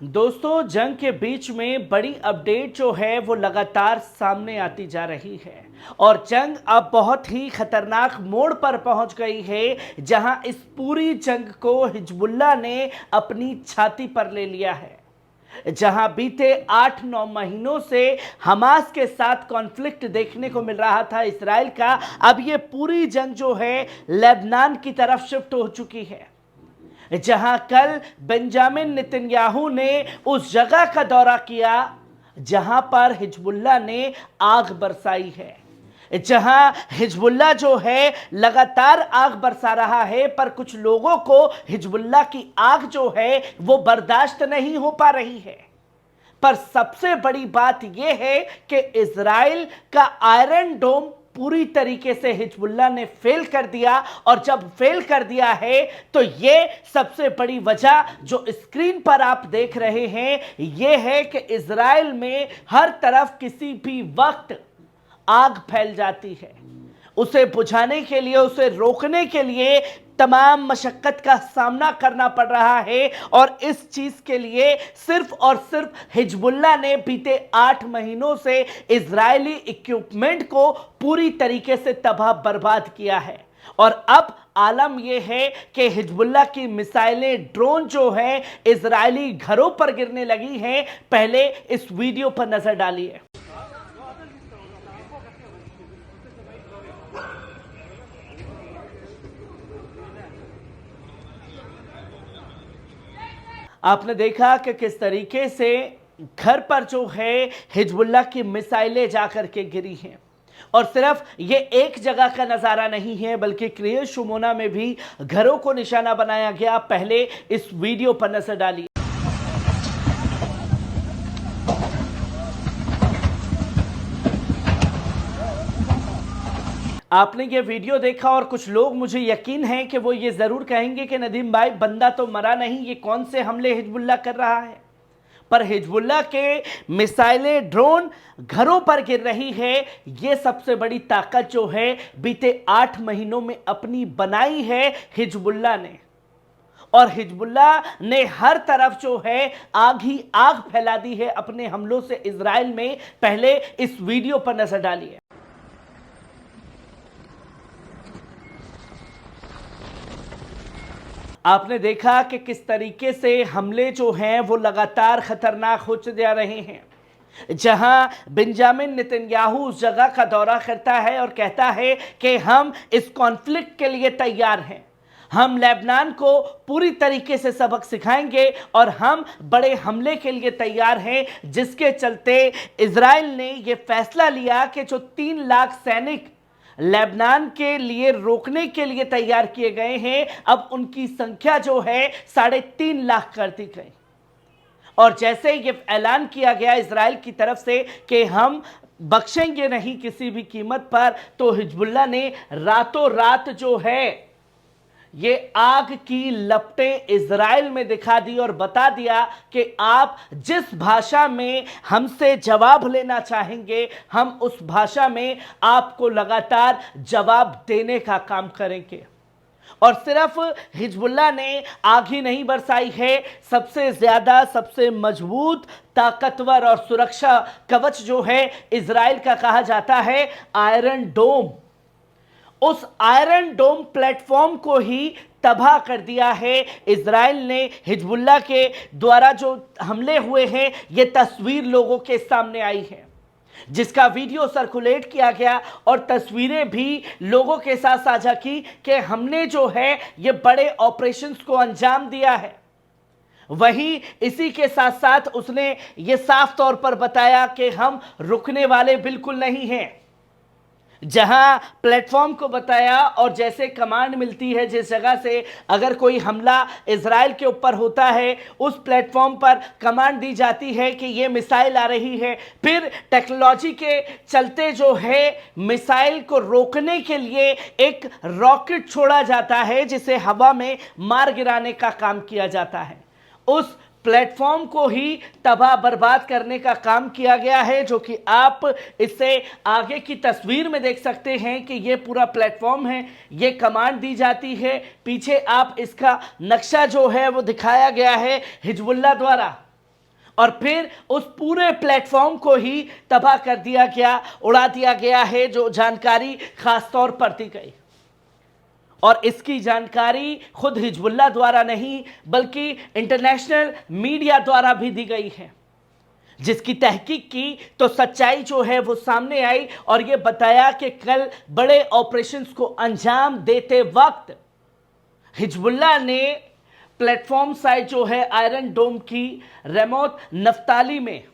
दोस्तों, जंग के बीच में बड़ी अपडेट जो है वो लगातार सामने आती जा रही है और जंग अब बहुत ही खतरनाक मोड़ पर पहुंच गई है, जहां इस पूरी जंग को हिजबुल्लाह ने अपनी छाती पर ले लिया है। जहां बीते 8-9 महीनों से हमास के साथ कॉन्फ्लिक्ट देखने को मिल रहा था इजराइल का, अब ये पूरी जंग जो है लेबनान की तरफ शिफ्ट हो चुकी है। जहां कल बेंजामिन नेतन्याहू ने उस जगह का दौरा किया जहां पर हिजबुल्लाह ने आग बरसाई है। जहां हिजबुल्लाह जो है लगातार आग बरसा रहा है, पर कुछ लोगों को हिजबुल्लाह की आग जो है वो बर्दाश्त नहीं हो पा रही है। पर सबसे बड़ी बात यह है कि इजराइल का आयरन डोम पूरी तरीके से हिजबुल्लाह ने फेल कर दिया, और जब फेल कर दिया है तो यह सबसे बड़ी वजह जो स्क्रीन पर आप देख रहे हैं यह है कि इजराइल में हर तरफ किसी भी वक्त आग फैल जाती है। उसे बुझाने के लिए, उसे रोकने के लिए तमाम मशक्कत का सामना करना पड़ रहा है, और इस चीज के लिए सिर्फ और सिर्फ हिजबुल्लाह ने बीते 8 महीनों से इजरायली इक्विपमेंट को पूरी तरीके से तबाह बर्बाद किया है। और अब आलम यह है कि हिजबुल्लाह की मिसाइलें, ड्रोन जो है इजरायली घरों पर गिरने लगी हैं। पहले इस वीडियो पर नजर डालिए। आपने देखा कि किस तरीके से घर पर जो है हिजबुल्लाह की मिसाइलें जाकर के गिरी हैं। और सिर्फ ये एक जगह का नज़ारा नहीं है, बल्कि क्रिएट शुमोना में भी घरों को निशाना बनाया गया। पहले इस वीडियो पर नजर डालिए। आपने ये वीडियो देखा और कुछ लोग, मुझे यकीन है कि वो ये ज़रूर कहेंगे कि नदीम भाई, बंदा तो मरा नहीं, ये कौन से हमले हिजबुल्लाह कर रहा है। पर हिजबुल्लाह के मिसाइलें, ड्रोन घरों पर गिर रही है, ये सबसे बड़ी ताकत जो है बीते 8 महीनों में अपनी बनाई है हिजबुल्लाह ने। और हिजबुल्लाह ने हर तरफ जो है आग ही आग फैला दी है अपने हमलों से इजराइल में। पहले इस वीडियो पर नजर डालिए। आपने देखा कि किस तरीके से हमले जो हैं वो लगातार खतरनाक होते जा रहे हैं। जहां बेंजामिन नेतन्याहू उस जगह का दौरा करता है और कहता है कि हम इस कॉन्फ्लिक्ट के लिए तैयार हैं, हम लेबनान को पूरी तरीके से सबक सिखाएंगे और हम बड़े हमले के लिए तैयार हैं। जिसके चलते इजराइल ने यह फैसला लिया कि जो 3 लाख सैनिक लेबनान के लिए रोकने के लिए तैयार किए गए हैं, अब उनकी संख्या जो है 3.5 लाख कर दी गई। और जैसे ये ऐलान किया गया इजराइल की तरफ से कि हम बख्शेंगे नहीं किसी भी कीमत पर, तो हिजबुल्लाह ने रातों रात जो है ये आग की लपटें इजराइल में दिखा दी और बता दिया कि आप जिस भाषा में हमसे जवाब लेना चाहेंगे, हम उस भाषा में आपको लगातार जवाब देने का काम करेंगे। और सिर्फ हिजबुल्लाह ने आग ही नहीं बरसाई है, सबसे ज्यादा, सबसे मजबूत, ताकतवर और सुरक्षा कवच जो है इजराइल का कहा जाता है आयरन डोम। उस आयरन डोम प्लेटफॉर्म को ही तबाह कर दिया है इजराइल ने। हिजबुल्लाह के द्वारा जो हमले हुए हैं, ये तस्वीर लोगों के सामने आई है, जिसका वीडियो सर्कुलेट किया गया और तस्वीरें भी लोगों के साथ साझा की कि हमने जो है ये बड़े ऑपरेशंस को अंजाम दिया है। वहीं इसी के साथ साथ उसने ये साफ तौर पर बताया कि हम रुकने वाले बिल्कुल नहीं हैं। जहां प्लेटफॉर्म को बताया और जैसे कमांड मिलती है जिस जगह से, अगर कोई हमला इजराइल के ऊपर होता है, उस प्लेटफॉर्म पर कमांड दी जाती है कि ये मिसाइल आ रही है। फिर टेक्नोलॉजी के चलते जो है मिसाइल को रोकने के लिए एक रॉकेट छोड़ा जाता है, जिसे हवा में मार गिराने का काम किया जाता है। उस प्लेटफॉर्म को ही तबाह बर्बाद करने का काम किया गया है, जो कि आप इससे आगे की तस्वीर में देख सकते हैं कि ये पूरा प्लेटफॉर्म है, ये कमांड दी जाती है। पीछे आप इसका नक्शा जो है वो दिखाया गया है हिजबुल्लाह द्वारा। और फिर उस पूरे प्लेटफॉर्म को ही तबाह कर दिया गया, उड़ा दिया गया है, जो जानकारी खास तौर पर दी गई। और इसकी जानकारी खुद हिजबुल्लाह द्वारा नहीं बल्कि इंटरनेशनल मीडिया द्वारा भी दी गई है, जिसकी तहकीक की तो सच्चाई जो है वो सामने आई और ये बताया कि कल बड़े ऑपरेशंस को अंजाम देते वक्त हिजबुल्लाह ने प्लेटफॉर्म साइट जो है आयरन डोम की रेमोत नफ्ताली में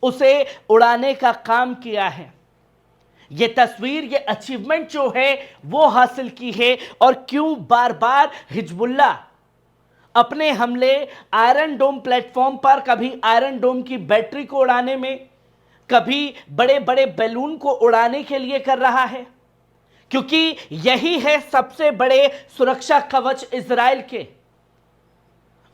उसे उड़ाने का काम किया है। ये तस्वीर, ये अचीवमेंट जो है वो हासिल की है। और क्यों बार बार हिजबुल्लाह अपने हमले आयरन डोम प्लेटफॉर्म पर, कभी आयरन डोम की बैटरी को उड़ाने में, कभी बड़े बड़े बैलून को उड़ाने के लिए कर रहा है? क्योंकि यही है सबसे बड़े सुरक्षा कवच इजराइल के,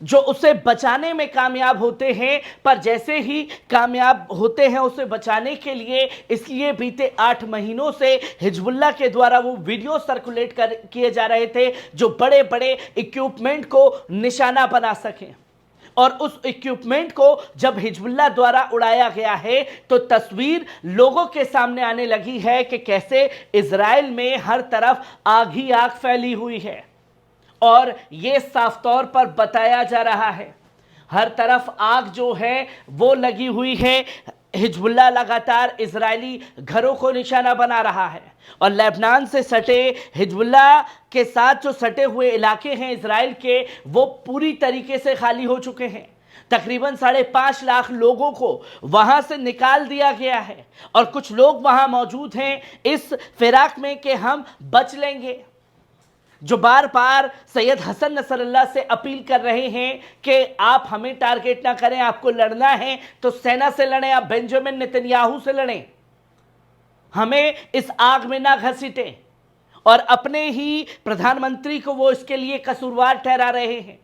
जो उसे बचाने में कामयाब होते हैं। पर जैसे ही कामयाब होते हैं उसे बचाने के लिए, इसलिए बीते 8 महीनों से हिजबुल्लाह के द्वारा वो वीडियो सर्कुलेट किए जा रहे थे जो बड़े बड़े इक्विपमेंट को निशाना बना सकें। और उस इक्विपमेंट को जब हिजबुल्लाह द्वारा उड़ाया गया है तो तस्वीर लोगों के सामने आने लगी है कि कैसे इजराइल में हर तरफ आग ही आग फैली हुई है। और ये साफ तौर पर बताया जा रहा है, हर तरफ आग जो है वो लगी हुई है। हिजबुल्लाह लगातार इजरायली घरों को निशाना बना रहा है और लेबनान से सटे हिजबुल्लाह के साथ जो सटे हुए इलाके हैं इजराइल के, वो पूरी तरीके से खाली हो चुके हैं। तकरीबन 5.5 लाख लोगों को वहां से निकाल दिया गया है और कुछ लोग वहां मौजूद हैं इस फिराक में कि हम बच लेंगे, जो बार बार सैयद हसन नसरल्लाह से अपील कर रहे हैं कि आप हमें टारगेट ना करें, आपको लड़ना है तो सेना से लड़ें, आप बेंजामिन नेतन्याहू से लड़ें, हमें इस आग में ना घसीटें। और अपने ही प्रधानमंत्री को वो इसके लिए कसूरवार ठहरा रहे हैं।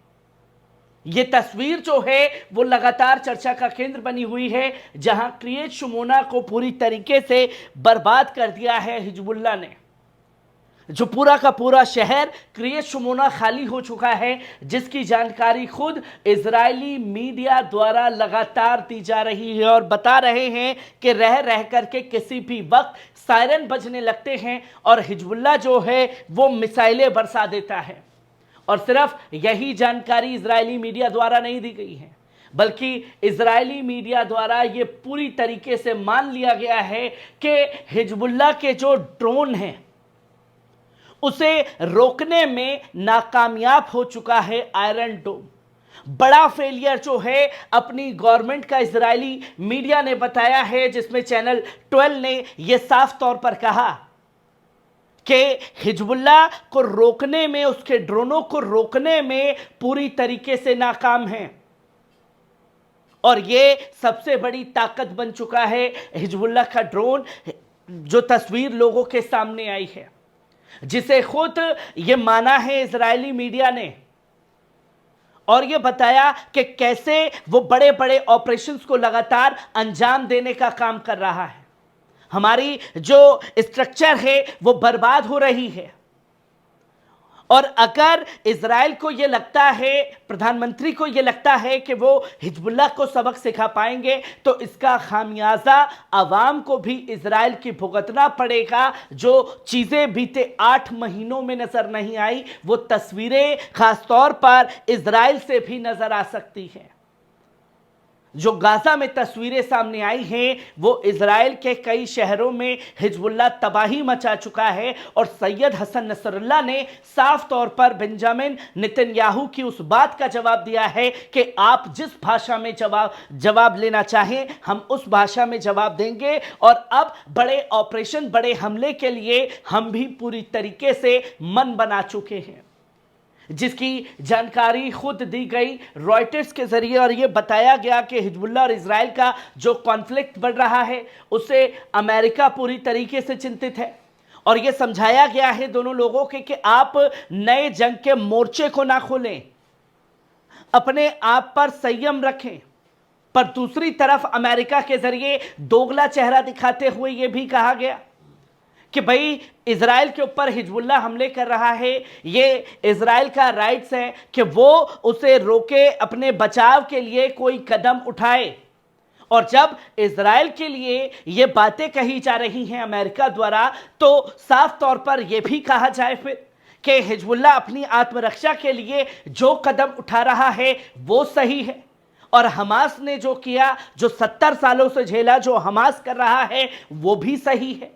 ये तस्वीर जो है वो लगातार चर्चा का केंद्र बनी हुई है, जहां क्रिएट शुमोना को पूरी तरीके से बर्बाद कर दिया है हिजबुल्लाह ने। जो पूरा का पूरा शहर क्रिएट शुमोना खाली हो चुका है, जिसकी जानकारी खुद इजरायली मीडिया द्वारा लगातार दी जा रही है और बता रहे हैं कि रह रह करके किसी भी वक्त सायरन बजने लगते हैं और हिजबुल्लाह जो है वो मिसाइलें बरसा देता है। और सिर्फ यही जानकारी इजरायली मीडिया द्वारा नहीं दी गई है, बल्कि इजरायली मीडिया द्वारा ये पूरी तरीके से मान लिया गया है कि हिजबुल्लाह के जो ड्रोन हैं उसे रोकने में नाकामयाब हो चुका है आयरन डोम। बड़ा फेलियर जो है अपनी गवर्नमेंट का इजरायली मीडिया ने बताया है, जिसमें चैनल 12 ने यह साफ तौर पर कहा कि हिजबुल्लाह को रोकने में, उसके ड्रोनों को रोकने में पूरी तरीके से नाकाम है। और यह सबसे बड़ी ताकत बन चुका है हिजबुल्लाह का ड्रोन, जो तस्वीर लोगों के सामने आई है, जिसे खुद ये माना है इजरायली मीडिया ने और ये बताया कि कैसे वो बड़े बड़े ऑपरेशंस को लगातार अंजाम देने का काम कर रहा है। हमारी जो स्ट्रक्चर है वो बर्बाद हो रही है। और अगर इजराइल को ये लगता है, प्रधानमंत्री को ये लगता है कि वो हिजबुल्लाह को सबक सिखा पाएंगे, तो इसका खामियाजा अवाम को भी इजराइल की भुगतना पड़ेगा। जो चीज़ें बीते 8 महीनों में नज़र नहीं आई, वो तस्वीरें खासतौर पर इजराइल से भी नज़र आ सकती हैं। जो गाजा में तस्वीरें सामने आई हैं, वो इजराइल के कई शहरों में हिजबुल्लाह तबाही मचा चुका है। और सैयद हसन नसरल्लाह ने साफ तौर पर बेंजामिन नेतन्याहू की उस बात का जवाब दिया है कि आप जिस भाषा में जवाब लेना चाहें, हम उस भाषा में जवाब देंगे। और अब बड़े ऑपरेशन, बड़े हमले के लिए हम भी पूरी तरीके से मन बना चुके हैं, जिसकी जानकारी खुद दी गई रॉयटर्स के जरिए। और यह बताया गया कि हिजबुल्लाह और इजराइल का जो कॉन्फ्लिक्ट बढ़ रहा है, उससे अमेरिका पूरी तरीके से चिंतित है। और यह समझाया गया है दोनों लोगों के कि आप नए जंग के मोर्चे को ना खोलें, अपने आप पर संयम रखें। पर दूसरी तरफ अमेरिका के जरिए दोगला चेहरा दिखाते हुए यह भी कहा गया कि भाई इजराइल के ऊपर हिजबुल्लाह हमले कर रहा है, ये इजराइल का राइट्स है कि वो उसे रोके, अपने बचाव के लिए कोई कदम उठाए। और जब इजराइल के लिए ये बातें कही जा रही हैं अमेरिका द्वारा, तो साफ तौर पर यह भी कहा जाए फिर कि हिजबुल्लाह अपनी आत्मरक्षा के लिए जो कदम उठा रहा है वो सही है, और हमास ने जो किया, जो 70 सालों से झेला, जो हमास कर रहा है, वो भी सही है।